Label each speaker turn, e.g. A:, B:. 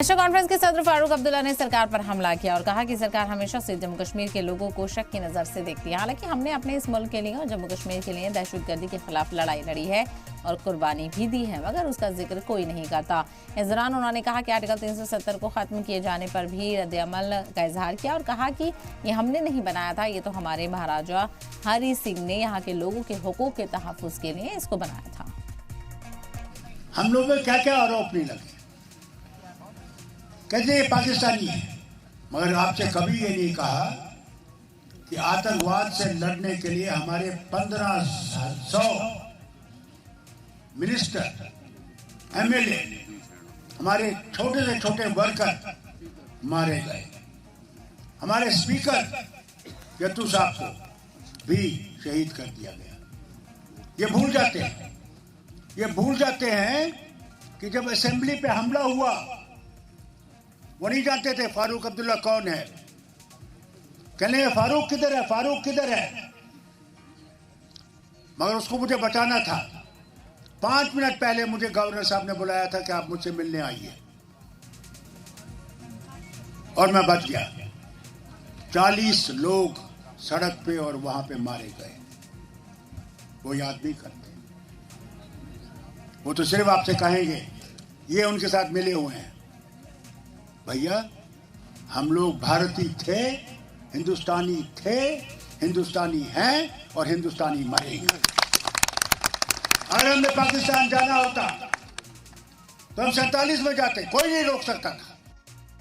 A: National conference के सदर फारूक अब्दुल्ला ने सरकार पर हमला किया और कहा कि सरकार हमेशा से जम्मू कश्मीर के लोगों को शक की नजर से देखती है। हालांकि हमने अपने इस मुल्क के लिए और जम्मू कश्मीर के लिए दहशतगर्दी के खिलाफ लड़ाई लड़ी है और कुर्बानी भी दी है, मगर उसका जिक्र कोई नहीं करता। इस दौरान उन्होंने कहा कि आर्टिकल 370 को खत्म किए जाने पर भी रद्द-ए-अमल का इजहार किया और कहा कि ये हमने नहीं बनाया था, ये तो हमारे महाराजा हरि सिंह ने यहाँ के लोगों के हुकूक के तहफ्फुज के लिए इसको बनाया था।
B: हम लोग में क्या क्या आरोप नहीं लगे, कहते ये पाकिस्तानी है, मगर आपसे कभी ये नहीं कहा कि आतंकवाद से लड़ने के लिए हमारे 1500 मिनिस्टर, एमएलए, हमारे छोटे से छोटे वर्कर मारे गए। हमारे स्पीकर यत्तू साहब को भी शहीद कर दिया गया। ये भूल जाते हैं कि जब असेंबली पे हमला हुआ वो नहीं जानते थे फारूक अब्दुल्ला कौन है। कहने फारूक किधर है, फारूक किधर है, मगर उसको मुझे बचाना था। 5 मिनट पहले मुझे गवर्नर साहब ने बुलाया था कि आप मुझसे मिलने आइए और मैं बच गया। 40 लोग सड़क पे और वहां पे मारे गए, वो याद नहीं करते। वो तो सिर्फ आपसे कहेंगे ये उनके साथ मिले हुए हैं। भैया, हम लोग भारतीय थे, हिंदुस्तानी हैं और हिंदुस्तानी मरेंगे। अगर हमें पाकिस्तान जाना होता तो हम 47 में जाते, कोई नहीं रोक सकता था।